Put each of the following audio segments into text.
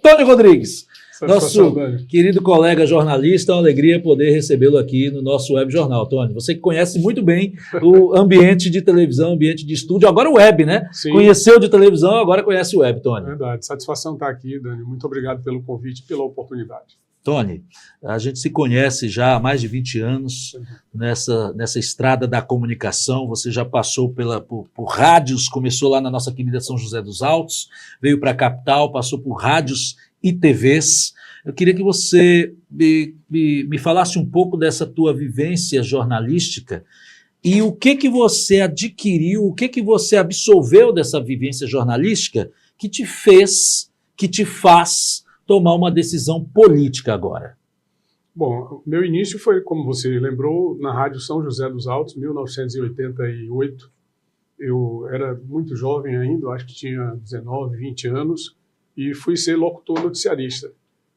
Tony Rodrigues, Satisfação, nosso Dani. querido colega jornalista. É uma alegria poder recebê-lo aqui no nosso Web Jornal. Tony, você que conhece muito bem o ambiente de televisão, ambiente de estúdio, agora o web, né? Sim. Conheceu de televisão, agora conhece o web, Tony. Verdade, satisfação estar aqui, Dani. Muito obrigado pelo convite e pela oportunidade. Tony, a gente se conhece já há mais de 20 anos nessa estrada da comunicação. Você já passou por rádios, começou lá na nossa querida São José dos Altos, veio para a capital, passou por rádios e TVs. Eu queria que você me falasse um pouco dessa tua vivência jornalística e o que você adquiriu, o que você absorveu dessa vivência jornalística que te faz tomar uma decisão política agora. Bom, meu início foi, como você lembrou, na Rádio São José dos Altos, 1988. Eu era muito jovem ainda, acho que tinha 19, 20 anos, e fui ser locutor noticiarista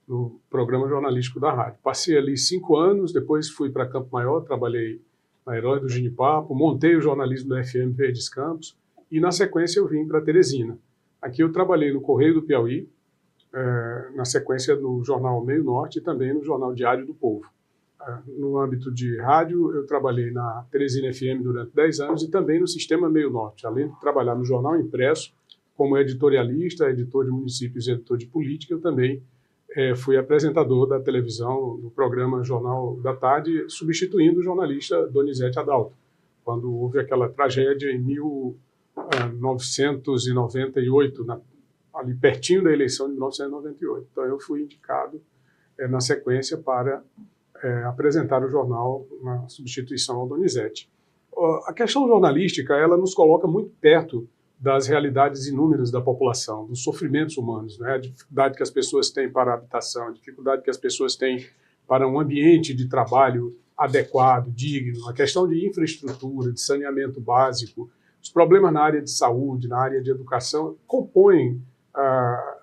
no programa jornalístico da rádio. Passei ali 5 anos, depois fui para Campo Maior, trabalhei na Herói do Genipapo, montei o jornalismo da FM Verdes Campos, e na sequência eu vim para Teresina. Aqui eu trabalhei no Correio do Piauí, na sequência no Jornal Meio Norte e também no Jornal Diário do Povo. No âmbito de rádio, eu trabalhei na Teresina FM durante 10 anos e também no Sistema Meio Norte, além de trabalhar no Jornal Impresso, como editorialista, editor de municípios e editor de política, eu também fui apresentador da televisão no programa Jornal da Tarde, substituindo o jornalista Donizete Adalto, quando houve aquela tragédia em 1998, ali pertinho da eleição de 1998. Então eu fui indicado na sequência para apresentar o jornal na substituição ao Donizete. A questão jornalística, ela nos coloca muito perto das realidades inúmeras da população, dos sofrimentos humanos, né? A dificuldade que as pessoas têm para a habitação, a dificuldade que as pessoas têm para um ambiente de trabalho adequado, digno, a questão de infraestrutura, de saneamento básico, os problemas na área de saúde, na área de educação, compõem a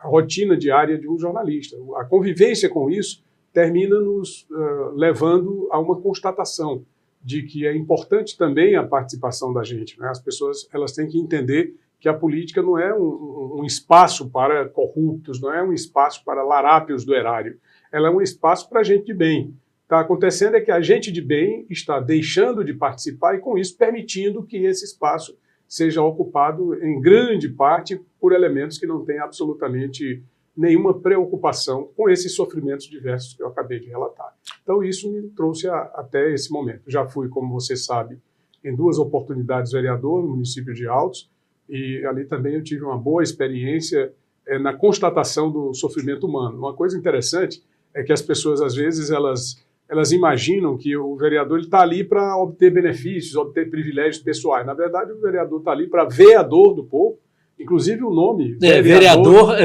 rotina diária de um jornalista. A convivência com isso termina nos levando a uma constatação de que é importante também a participação da gente, né? As pessoas elas têm que entender que a política não é um espaço para corruptos, não é um espaço para larápios do erário. Ela é um espaço para gente de bem. Está acontecendo é que a gente de bem está deixando de participar e, com isso, permitindo que esse espaço seja ocupado em grande parte por elementos que não têm absolutamente nenhuma preocupação com esses sofrimentos diversos que eu acabei de relatar. Então isso me trouxe até esse momento. Já fui, como você sabe, em 2 oportunidades vereador no município de Altos, e ali também eu tive uma boa experiência na constatação do sofrimento humano. Uma coisa interessante é que as pessoas, às vezes, elas imaginam que o vereador está ali para obter benefícios, obter privilégios pessoais. Na verdade, o vereador está ali para vereador do povo, inclusive o nome vereador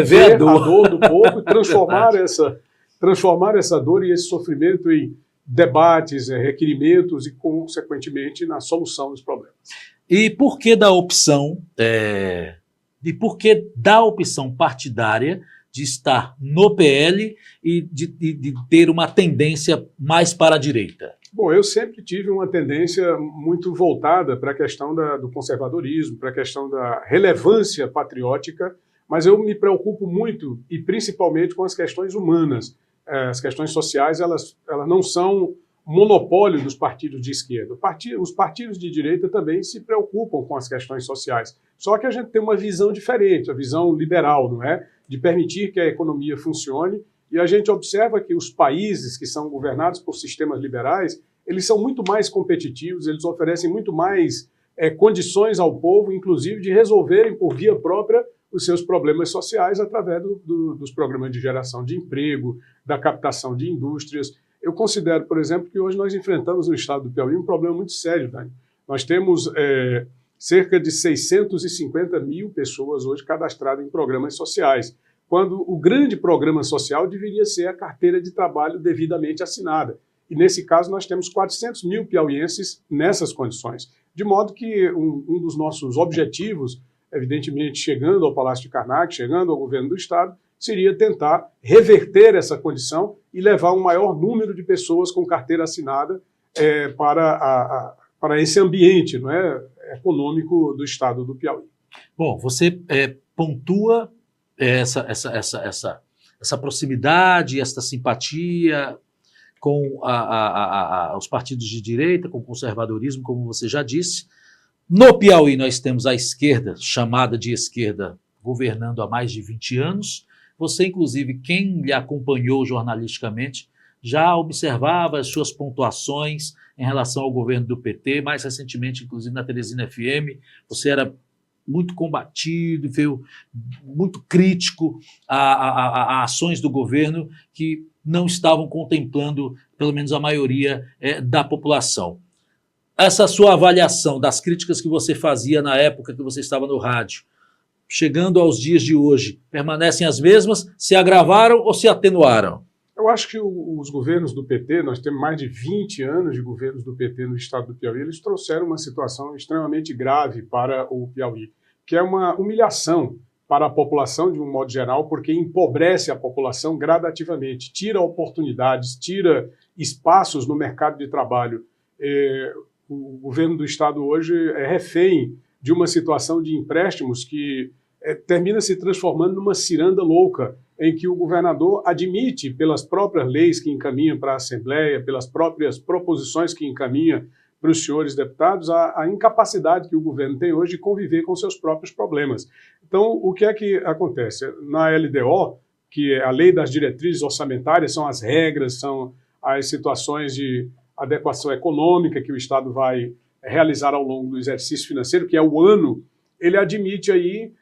do povo, e transformar essa dor e esse sofrimento em debates, requerimentos e, consequentemente, na solução dos problemas. E por que da opção, partidária de estar no PL e de ter uma tendência mais para a direita? Bom, eu sempre tive uma tendência muito voltada para a questão do conservadorismo, para a questão da relevância patriótica, mas eu me preocupo muito e principalmente com as questões humanas. As questões sociais, elas não são monopólio dos partidos de esquerda. Os partidos de direita também se preocupam com as questões sociais. Só que a gente tem uma visão diferente, a visão liberal, não é? De permitir que a economia funcione. E a gente observa que os países que são governados por sistemas liberais, eles são muito mais competitivos, eles oferecem muito mais condições ao povo, inclusive de resolverem por via própria os seus problemas sociais através dos programas de geração de emprego, da captação de indústrias. Eu considero, por exemplo, que hoje nós enfrentamos no estado do Piauí um problema muito sério, Dani. Nós temos cerca de 650 mil pessoas hoje cadastradas em programas sociais, quando o grande programa social deveria ser a carteira de trabalho devidamente assinada. E, nesse caso, nós temos 400 mil piauienses nessas condições. De modo que um dos nossos objetivos, evidentemente, chegando ao Palácio de Karnak, chegando ao governo do Estado, seria tentar reverter essa condição e levar um maior número de pessoas com carteira assinada para esse ambiente, não é, econômico do Estado do Piauí. Bom, você pontua essa proximidade, essa simpatia com os partidos de direita, com o conservadorismo, como você já disse. No Piauí nós temos a esquerda, chamada de esquerda, governando há mais de 20 anos. Você, inclusive, quem lhe acompanhou jornalisticamente, já observava as suas pontuações em relação ao governo do PT, mais recentemente, inclusive na Teresina FM, você era muito combatido, veio muito crítico a ações do governo que não estavam contemplando, pelo menos a maioria da população. Essa sua avaliação das críticas que você fazia na época que você estava no rádio, chegando aos dias de hoje, permanecem as mesmas, se agravaram ou se atenuaram? Eu acho que os governos do PT, nós temos mais de 20 anos de governos do PT no estado do Piauí, eles trouxeram uma situação extremamente grave para o Piauí, que é uma humilhação para a população de um modo geral, porque empobrece a população gradativamente, tira oportunidades, tira espaços no mercado de trabalho. O governo do estado hoje é refém de uma situação de empréstimos que termina se transformando numa ciranda louca, em que o governador admite, pelas próprias leis que encaminha para a Assembleia, pelas próprias proposições que encaminha para os senhores deputados, a incapacidade que o governo tem hoje de conviver com seus próprios problemas. Então, o que é que acontece? Na LDO, que é a Lei das Diretrizes Orçamentárias, são as regras, são as situações de adequação econômica que o Estado vai realizar ao longo do exercício financeiro, que é o ano, ele admite aí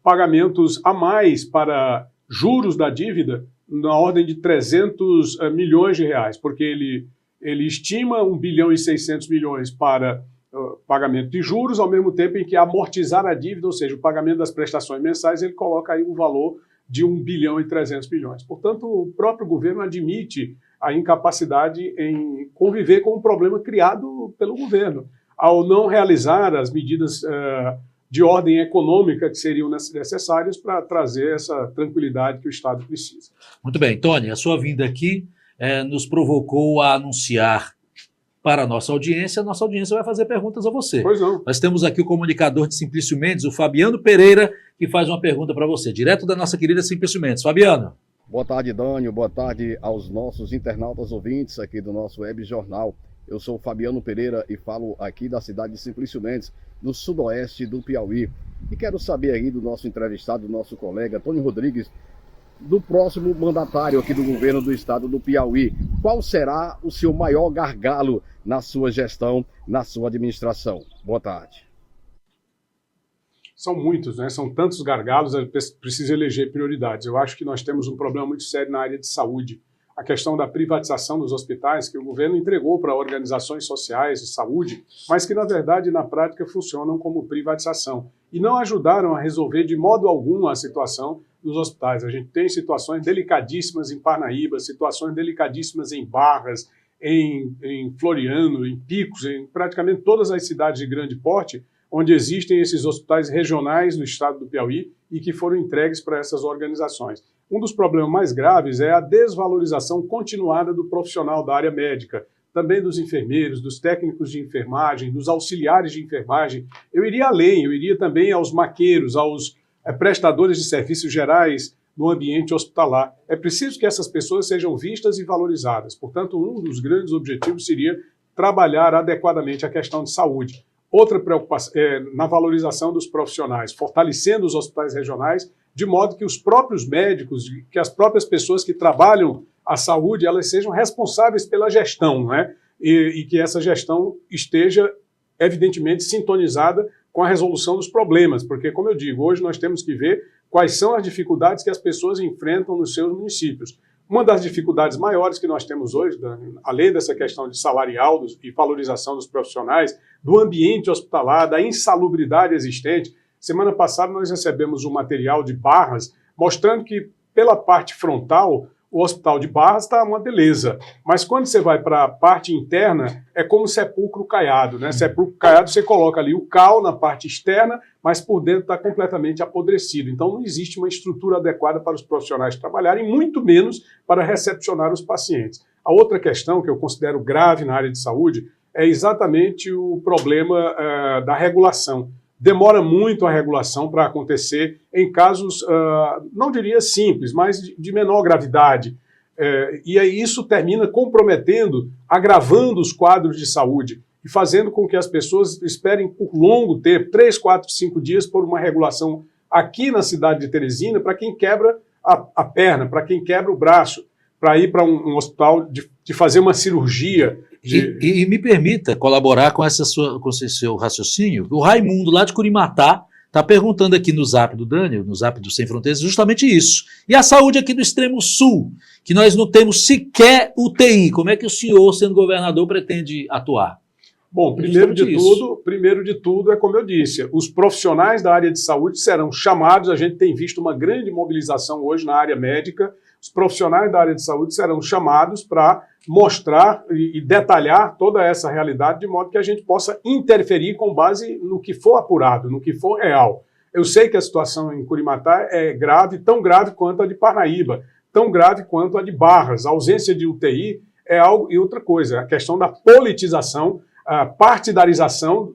pagamentos a mais para juros da dívida na ordem de 300 milhões de reais, porque ele estima 1 bilhão e 600 milhões para pagamento de juros, ao mesmo tempo em que amortizar a dívida, ou seja, o pagamento das prestações mensais, ele coloca aí um valor de 1 bilhão e 300 milhões. Portanto, o próprio governo admite a incapacidade em conviver com o problema criado pelo governo, ao não realizar as medidas de ordem econômica que seriam necessárias para trazer essa tranquilidade que o Estado precisa. Muito bem, Tony, a sua vinda aqui nos provocou a anunciar para a nossa audiência vai fazer perguntas a você. Pois não. Nós temos aqui o comunicador de Simplício Mendes, o Fabiano Pereira, que faz uma pergunta para você, direto da nossa querida Simplício Mendes. Fabiano. Boa tarde, Dânio, boa tarde aos nossos internautas ouvintes aqui do nosso Web Jornal. Eu sou o Fabiano Pereira e falo aqui da cidade de Simplício Mendes, no sudoeste do Piauí. E quero saber aí do nosso entrevistado, do nosso colega Tony Rodrigues, do próximo mandatário aqui do governo do estado do Piauí. Qual será o seu maior gargalo na sua gestão, na sua administração? Boa tarde. São muitos, né? São tantos gargalos, precisa eleger prioridades. Eu acho que nós temos um problema muito sério na área de saúde. A questão da privatização dos hospitais, que o governo entregou para organizações sociais de saúde, mas que, na verdade, na prática, funcionam como privatização. E não ajudaram a resolver de modo algum a situação dos hospitais. A gente tem situações delicadíssimas em Parnaíba, situações delicadíssimas em Barras, em Floriano, em Picos, em praticamente todas as cidades de grande porte, onde existem esses hospitais regionais no estado do Piauí e que foram entregues para essas organizações. Um dos problemas mais graves é a desvalorização continuada do profissional da área médica, também dos enfermeiros, dos técnicos de enfermagem, dos auxiliares de enfermagem. Eu iria além, eu iria também aos maqueiros, aos prestadores de serviços gerais no ambiente hospitalar. É preciso que essas pessoas sejam vistas e valorizadas. Portanto, um dos grandes objetivos seria trabalhar adequadamente a questão de saúde. Outra preocupação é na valorização dos profissionais, fortalecendo os hospitais regionais, de modo que os próprios médicos, que as próprias pessoas que trabalham a saúde, elas sejam responsáveis pela gestão, né? E que essa gestão esteja, evidentemente, sintonizada com a resolução dos problemas, porque, como eu digo, hoje nós temos que ver quais são as dificuldades que as pessoas enfrentam nos seus municípios. Uma das dificuldades maiores que nós temos hoje, além dessa questão de salarial e valorização dos profissionais, do ambiente hospitalar, da insalubridade existente. Semana passada nós recebemos um material de Barras mostrando que, pela parte frontal, o hospital de Barras está uma beleza, mas quando você vai para a parte interna, é como sepulcro caiado, né? Sepulcro caiado, você coloca ali o cal na parte externa, mas por dentro está completamente apodrecido. Então não existe uma estrutura adequada para os profissionais trabalharem, muito menos para recepcionar os pacientes. A outra questão que eu considero grave na área de saúde é exatamente o problema da regulação, demora muito a regulação para acontecer em casos, não diria simples, mas de menor gravidade. E aí isso termina comprometendo, agravando os quadros de saúde e fazendo com que as pessoas esperem por longo tempo, 3, 4, 5 dias, por uma regulação aqui na cidade de Teresina, para quem quebra a perna, para quem quebra o braço, para ir para um hospital de fazer uma cirurgia. E me permita colaborar com esse seu raciocínio. O Raimundo, lá de Curimatá, está perguntando aqui no zap do Dânio, no zap do Sem Fronteiras, justamente isso. E a saúde aqui do extremo sul, que nós não temos sequer UTI. Como é que o senhor, sendo governador, pretende atuar? Bom, primeiro de tudo é como eu disse, os profissionais da área de saúde serão chamados, a gente tem visto uma grande mobilização hoje na área médica, os profissionais da área de saúde serão chamados para mostrar e detalhar toda essa realidade, de modo que a gente possa interferir com base no que for apurado, no que for real. Eu sei que a situação em Curimatá é grave, tão grave quanto a de Parnaíba, tão grave quanto a de Barras. A ausência de UTI é algo, e outra coisa, a questão da politização, a partidarização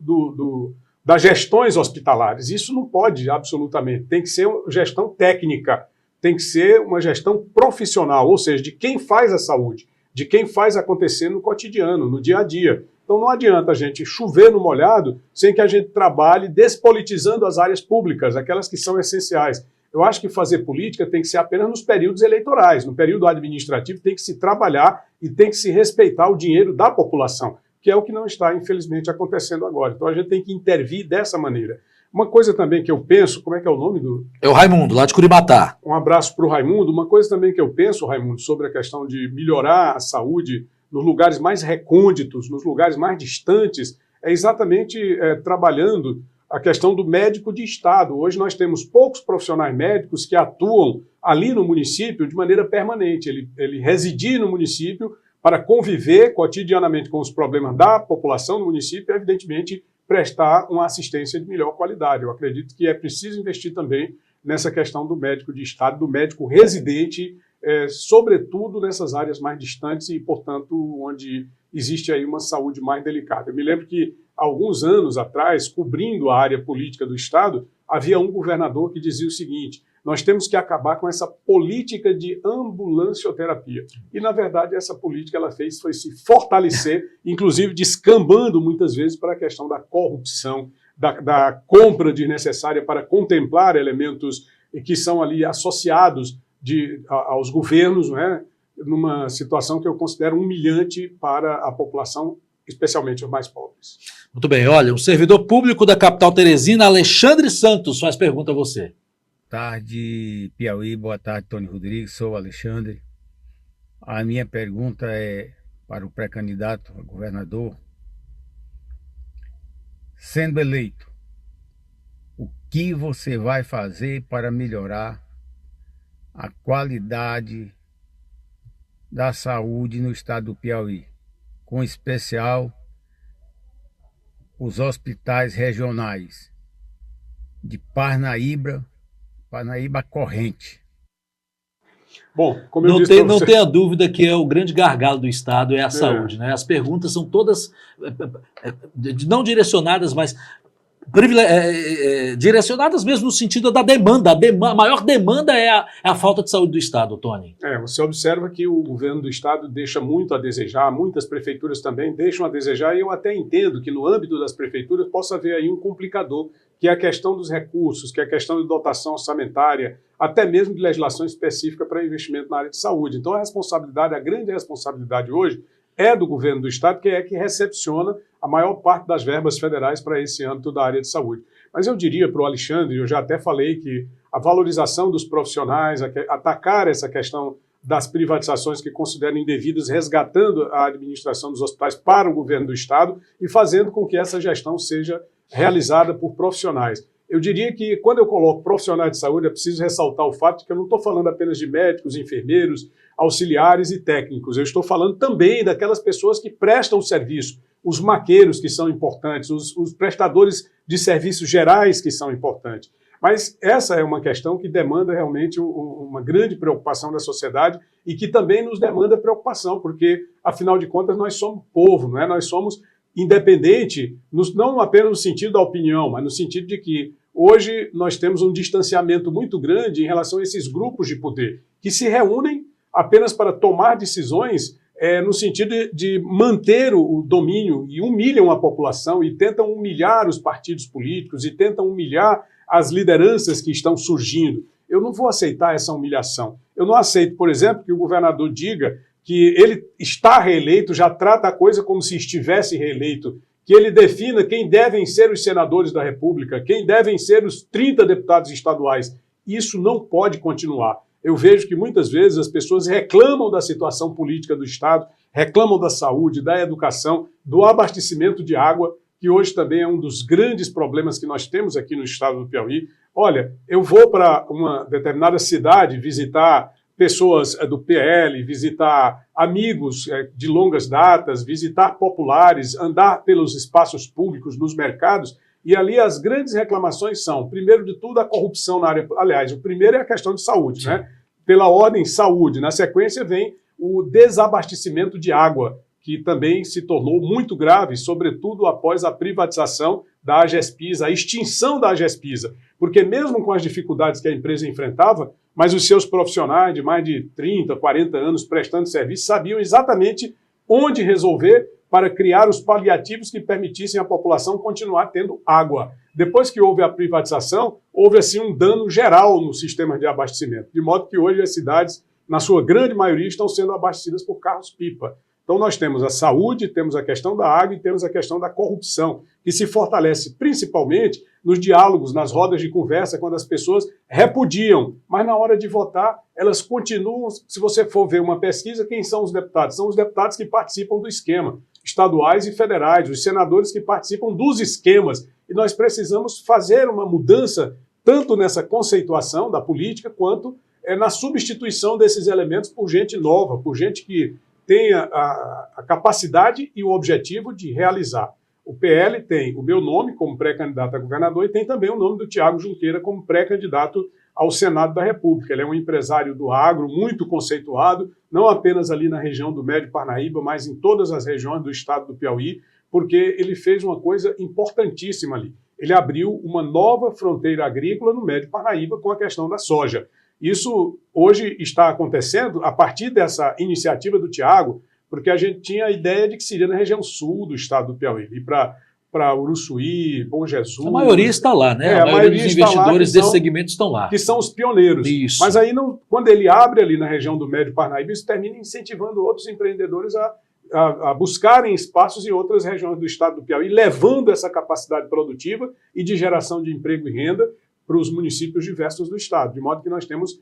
das gestões hospitalares. Isso não pode, absolutamente. Tem que ser uma gestão técnica, tem que ser uma gestão profissional, ou seja, de quem faz a saúde, de quem faz acontecer no cotidiano, no dia a dia. Então não adianta a gente chover no molhado sem que a gente trabalhe despolitizando as áreas públicas, aquelas que são essenciais. Eu acho que fazer política tem que ser apenas nos períodos eleitorais. No período administrativo tem que se trabalhar e tem que se respeitar o dinheiro da população, que é o que não está, infelizmente, acontecendo agora. Então a gente tem que intervir dessa maneira. Uma coisa também que eu penso, como é que é o nome do... É o Raimundo, lá de Curimatá. Um abraço para o Raimundo. Uma coisa também que eu penso, Raimundo, sobre a questão de melhorar a saúde nos lugares mais recônditos, nos lugares mais distantes, é exatamente trabalhando a questão do médico de Estado. Hoje nós temos poucos profissionais médicos que atuam ali no município de maneira permanente. Ele residir no município para conviver cotidianamente com os problemas da população do município e, evidentemente, prestar uma assistência de melhor qualidade. Eu acredito que é preciso investir também nessa questão do médico de Estado, do médico residente, sobretudo nessas áreas mais distantes e, portanto, onde existe aí uma saúde mais delicada. Eu me lembro que, alguns anos atrás, cobrindo a área política do Estado, havia um governador que dizia o seguinte: nós temos que acabar com essa política de ambulancioterapia. E, na verdade, essa política ela fez foi se fortalecer, inclusive descambando muitas vezes para a questão da corrupção, da compra desnecessária para contemplar elementos que são ali associados aos governos, não é? Numa situação que eu considero humilhante para a população, especialmente os mais pobres. Muito bem, olha, um servidor público da capital teresina, Alexandre Santos, faz pergunta a você. Boa tarde, Piauí. Boa tarde, Tony Rodrigues. Sou o Alexandre. A minha pergunta é para o pré-candidato a governador. Sendo eleito, o que você vai fazer para melhorar a qualidade da saúde no estado do Piauí, com especial os hospitais regionais de Parnaíba Corrente? Bom, como eu disse, não tenha dúvida que é o grande gargalo do Estado é a saúde, né? As perguntas são todas não direcionadas, mas direcionadas mesmo no sentido da demanda. A maior demanda é a falta de saúde do Estado, Tony. Você observa que o governo do Estado deixa muito a desejar, muitas prefeituras também deixam a desejar, e eu até entendo que no âmbito das prefeituras possa haver aí um complicador, que é a questão dos recursos, que é a questão de dotação orçamentária, até mesmo de legislação específica para investimento na área de saúde. Então a grande responsabilidade hoje é do governo do Estado, que é que recepciona a maior parte das verbas federais para esse âmbito da área de saúde. Mas eu diria para o Alexandre, eu já até falei que a valorização dos profissionais, atacar essa questão das privatizações que consideram indevidas, resgatando a administração dos hospitais para o governo do Estado e fazendo com que essa gestão seja realizada por profissionais. Eu diria que, quando eu coloco profissionais de saúde, é preciso ressaltar o fato de que eu não estou falando apenas de médicos, enfermeiros, auxiliares e técnicos. Eu estou falando também daquelas pessoas que prestam o serviço, os maqueiros, que são importantes, os prestadores de serviços gerais, que são importantes. Mas essa é uma questão que demanda realmente uma grande preocupação da sociedade e que também nos demanda preocupação, porque, afinal de contas, nós somos povo, não é? Nós somos independente, não apenas no sentido da opinião, mas no sentido de que hoje nós temos um distanciamento muito grande em relação a esses grupos de poder, que se reúnem apenas para tomar decisões no sentido de manter o domínio e humilham a população e tentam humilhar os partidos políticos e tentam humilhar as lideranças que estão surgindo. Eu não vou aceitar essa humilhação. Eu não aceito, por exemplo, que o governador diga que ele está reeleito, já trata a coisa como se estivesse reeleito, que ele defina quem devem ser os senadores da República, quem devem ser os 30 deputados estaduais. Isso não pode continuar. Eu vejo que muitas vezes as pessoas reclamam da situação política do Estado, reclamam da saúde, da educação, do abastecimento de água, que hoje também é um dos grandes problemas que nós temos aqui no estado do Piauí. Olha, eu vou para uma determinada cidade visitar pessoas do PL, visitar amigos de longas datas, visitar populares, andar pelos espaços públicos, nos mercados, e ali as grandes reclamações são, primeiro de tudo, a corrupção na área. Aliás, o primeiro é a questão de saúde, né? Pela ordem saúde. Na sequência vem o desabastecimento de água, que também se tornou muito grave, sobretudo após a privatização da AGESPISA, a extinção da AGESPISA. Porque mesmo com as dificuldades que a empresa enfrentava, mas os seus profissionais de mais de 30, 40 anos prestando serviço sabiam exatamente onde resolver para criar os paliativos que permitissem à população continuar tendo água. Depois que houve a privatização, houve assim um dano geral no sistema de abastecimento, de modo que hoje as cidades, na sua grande maioria, estão sendo abastecidas por carros-pipa. Então nós temos a saúde, temos a questão da água e temos a questão da corrupção, que se fortalece principalmente nos diálogos, nas rodas de conversa, quando as pessoas repudiam, mas na hora de votar, elas continuam. Se você for ver uma pesquisa, quem são os deputados? São os deputados que participam do esquema, estaduais e federais, os senadores que participam dos esquemas. E nós precisamos fazer uma mudança, tanto nessa conceituação da política, quanto na substituição desses elementos por gente nova, por gente que tenha a capacidade e o objetivo de realizar. O PL tem o meu nome como pré-candidato a governador e tem também o nome do Tiago Junqueira como pré-candidato ao Senado da República. Ele é um empresário do agro muito conceituado, não apenas ali na região do Médio Parnaíba, mas em todas as regiões do estado do Piauí, porque ele fez uma coisa importantíssima ali. Ele abriu uma nova fronteira agrícola no Médio Parnaíba com a questão da soja. Isso hoje está acontecendo a partir dessa iniciativa do Tiago, porque a gente tinha a ideia de que seria na região sul do estado do Piauí, e para Uruçuí, Bom Jesus. A maioria está lá, né? A maioria dos investidores desse segmento estão lá. Que são os pioneiros. Isso. Mas aí, quando ele abre ali na região do Médio Parnaíba, isso termina incentivando outros empreendedores a buscarem espaços em outras regiões do estado do Piauí, levando essa capacidade produtiva e de geração de emprego e renda para os municípios diversos do estado, de modo que nós temos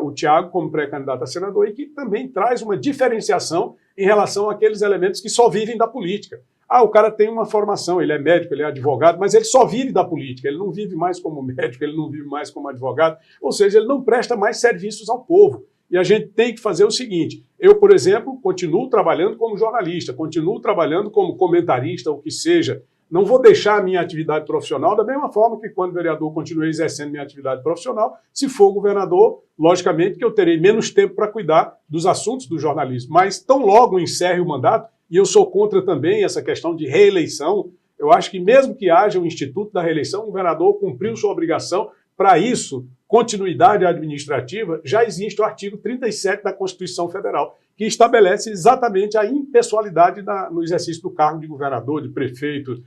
o Tiago como pré-candidato a senador e que também traz uma diferenciação em relação àqueles elementos que só vivem da política. O cara tem uma formação, ele é médico, ele é advogado, mas ele só vive da política, ele não vive mais como médico, ele não vive mais como advogado, ou seja, ele não presta mais serviços ao povo. E a gente tem que fazer o seguinte, eu, por exemplo, continuo trabalhando como jornalista, continuo trabalhando como comentarista, o que seja. Não vou deixar a minha atividade profissional da mesma forma que quando vereador continuei exercendo minha atividade profissional. Se for governador, logicamente que eu terei menos tempo para cuidar dos assuntos do jornalismo. Mas tão logo encerre o mandato, e eu sou contra também essa questão de reeleição, eu acho que mesmo que haja o Instituto da Reeleição, o governador cumpriu sua obrigação. Para isso, continuidade administrativa, já existe o artigo 37 da Constituição Federal, que estabelece exatamente a impessoalidade no exercício do cargo de governador, de prefeito,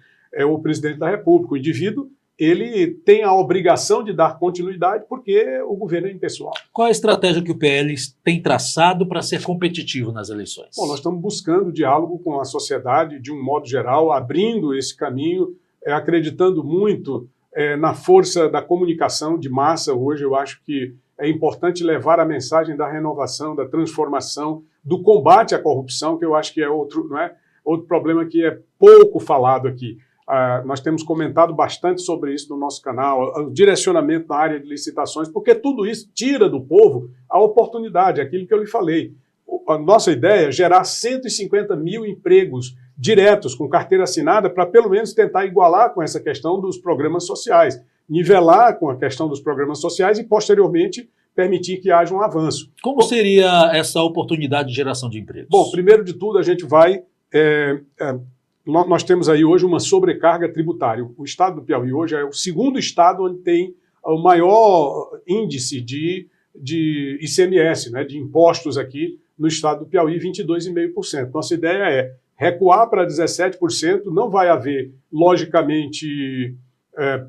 ou presidente da República. O indivíduo, ele tem a obrigação de dar continuidade porque o governo é impessoal. Qual a estratégia que o PL tem traçado para ser competitivo nas eleições? Bom, nós estamos buscando diálogo com a sociedade de um modo geral, abrindo esse caminho, acreditando muito na força da comunicação de massa. Hoje eu acho que é importante levar a mensagem da renovação, da transformação, do combate à corrupção, que eu acho que é outro problema que é pouco falado aqui. Nós temos comentado bastante sobre isso no nosso canal, o direcionamento na área de licitações, porque tudo isso tira do povo a oportunidade, aquilo que eu lhe falei. A nossa ideia é gerar 150 mil empregos diretos com carteira assinada para pelo menos tentar igualar com essa questão dos programas sociais, nivelar com a questão dos programas sociais e posteriormente permitir que haja um avanço. Como seria essa oportunidade de geração de empregos? Bom, primeiro de tudo a gente vai nós temos aí hoje uma sobrecarga tributária. O estado do Piauí hoje é o segundo estado onde tem o maior índice de ICMS, né, de impostos aqui no estado do Piauí, 22,5%. Nossa ideia é recuar para 17%, não vai haver, logicamente,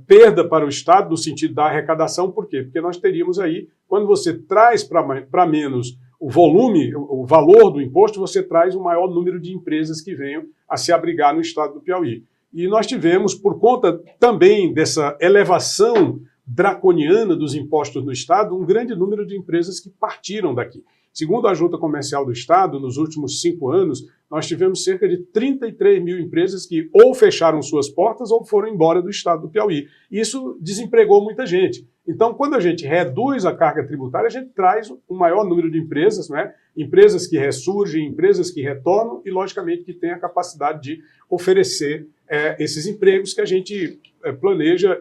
perda para o estado no sentido da arrecadação. Por quê? Porque nós teríamos aí, quando você traz para menos o volume, o valor do imposto, você traz um maior número de empresas que venham a se abrigar no estado do Piauí. E nós tivemos, por conta também dessa elevação draconiana dos impostos no estado, um grande número de empresas que partiram daqui. Segundo a Junta Comercial do Estado, nos últimos 5 anos, nós tivemos cerca de 33 mil empresas que ou fecharam suas portas ou foram embora do estado do Piauí. Isso desempregou muita gente. Então, quando a gente reduz a carga tributária, a gente traz um maior número de empresas, né? Empresas que ressurgem, empresas que retornam e, logicamente, que têm a capacidade de oferecer esses empregos que a gente planeja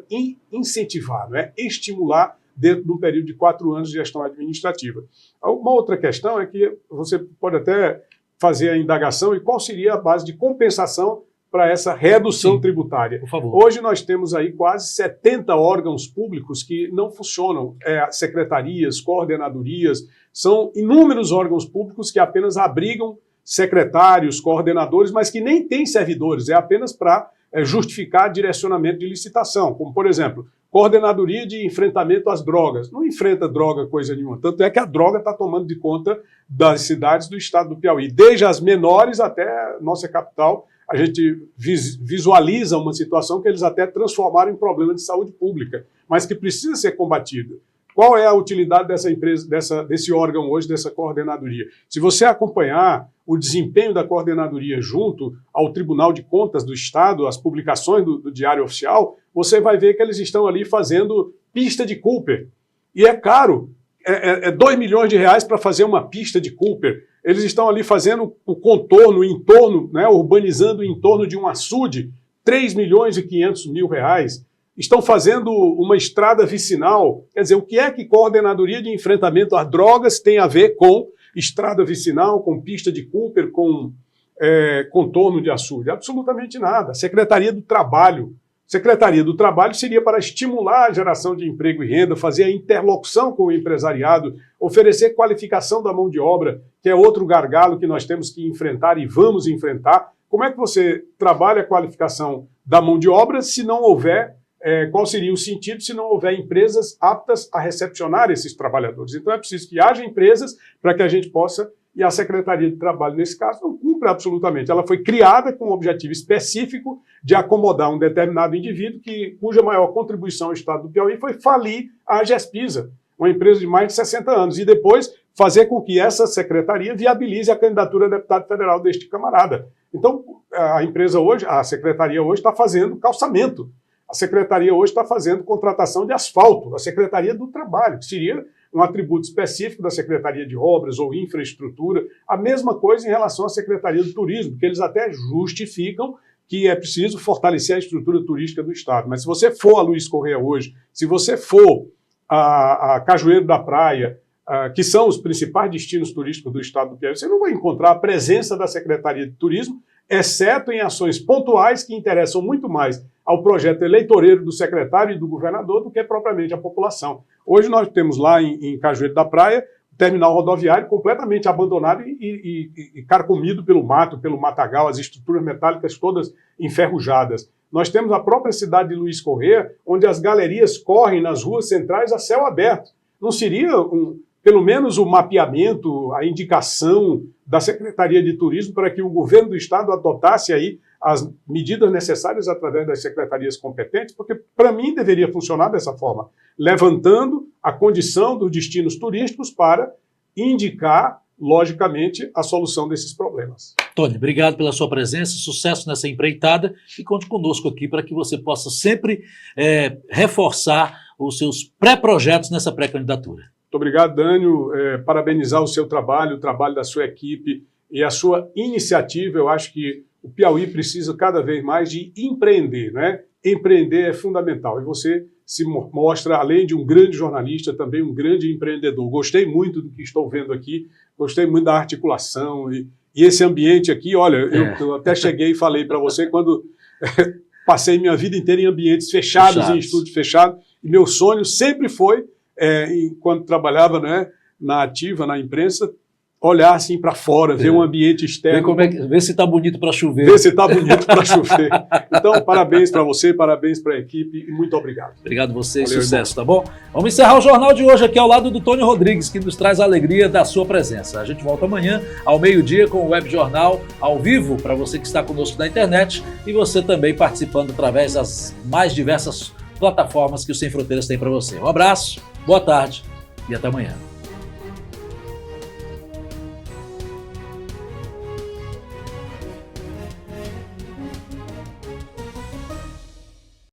incentivar, né? Estimular dentro de um período de 4 anos de gestão administrativa. Uma outra questão é que você pode até fazer a indagação e qual seria a base de compensação para essa redução tributária. Por favor. Hoje nós temos aí quase 70 órgãos públicos que não funcionam, secretarias, coordenadorias, são inúmeros órgãos públicos que apenas abrigam secretários, coordenadores, mas que nem têm servidores, é apenas para justificar direcionamento de licitação, como, por exemplo, Coordenadoria de Enfrentamento às Drogas. Não enfrenta droga coisa nenhuma, tanto é que a droga está tomando de conta das cidades do estado do Piauí, desde as menores até a nossa capital. A gente visualiza uma situação que eles até transformaram em problema de saúde pública, mas que precisa ser combatida. Qual é a utilidade dessa empresa, desse órgão hoje, dessa coordenadoria? Se você acompanhar o desempenho da coordenadoria junto ao Tribunal de Contas do Estado, as publicações do Diário Oficial, você vai ver que eles estão ali fazendo pista de Cooper. E é caro, é 2 milhões de reais para fazer uma pista de Cooper. Eles estão ali fazendo o contorno, o entorno, né, urbanizando o entorno de um açude, 3 milhões e 500 mil reais. Estão fazendo uma estrada vicinal. Quer dizer, o que é que Coordenadoria de Enfrentamento às Drogas tem a ver com estrada vicinal, com pista de Cooper, com contorno de açude? Absolutamente nada. Secretaria do Trabalho. Secretaria do Trabalho seria para estimular a geração de emprego e renda, fazer a interlocução com o empresariado, oferecer qualificação da mão de obra, que é outro gargalo que nós temos que enfrentar e vamos enfrentar. Como é que você trabalha a qualificação da mão de obra se não houver qual seria o sentido se não houver empresas aptas a recepcionar esses trabalhadores? Então é preciso que haja empresas para que a gente possa, e a Secretaria de Trabalho, nesse caso, não cumpre absolutamente. Ela foi criada com um objetivo específico de acomodar um determinado indivíduo cuja maior contribuição ao Estado do Piauí foi falir a Gespisa, uma empresa de mais de 60 anos, e depois fazer com que essa secretaria viabilize a candidatura a deputado federal deste camarada. Então, a empresa hoje, a secretaria hoje está fazendo calçamento. A secretaria hoje está fazendo contratação de asfalto, a Secretaria do Trabalho, que seria um atributo específico da Secretaria de Obras ou Infraestrutura. A mesma coisa em relação à Secretaria do Turismo, que eles até justificam que é preciso fortalecer a estrutura turística do Estado. Mas se você for a Luiz Correia hoje, se você for a Cajueiro da Praia, que são os principais destinos turísticos do Estado do Piauí, você não vai encontrar a presença da Secretaria de Turismo, exceto em ações pontuais que interessam muito mais ao projeto eleitoreiro do secretário e do governador do que propriamente a população. Hoje nós temos lá em Cajueiro da Praia o terminal rodoviário completamente abandonado e carcomido pelo mato, pelo matagal, as estruturas metálicas todas enferrujadas. Nós temos a própria cidade de Luiz Correia, onde as galerias correm nas ruas centrais a céu aberto. Não seria pelo menos o mapeamento, a indicação da Secretaria de Turismo para que o governo do Estado adotasse aí as medidas necessárias através das secretarias competentes? Porque, para mim, deveria funcionar dessa forma, levantando a condição dos destinos turísticos para indicar, logicamente, a solução desses problemas. Tony, obrigado pela sua presença, sucesso nessa empreitada e conte conosco aqui para que você possa sempre reforçar os seus pré-projetos nessa pré-candidatura. Muito obrigado, Dânio. Parabenizar o seu trabalho, o trabalho da sua equipe e a sua iniciativa. Eu acho que o Piauí precisa cada vez mais de empreender, né? Empreender é fundamental. E você se mostra, além de um grande jornalista, também um grande empreendedor. Gostei muito do que estou vendo aqui, gostei muito da articulação e esse ambiente aqui, olha, eu até cheguei e falei para você quando passei minha vida inteira em ambientes fechados. Em estúdios fechados, e meu sonho sempre foi, enquanto trabalhava, né, na ativa, na imprensa, olhar assim para fora, ver um ambiente externo. Ver se está bonito para chover. Ver se está bonito para chover. Então, parabéns para você, parabéns para a equipe e muito obrigado. Obrigado a você e sucesso, irmão. Tá bom? Vamos encerrar o jornal de hoje aqui ao lado do Tony Rodrigues, que nos traz a alegria da sua presença. A gente volta amanhã ao meio-dia com o Web Jornal ao vivo para você que está conosco na internet e você também participando através das mais diversas plataformas que o Sem Fronteiras tem para você. Um abraço, boa tarde e até amanhã.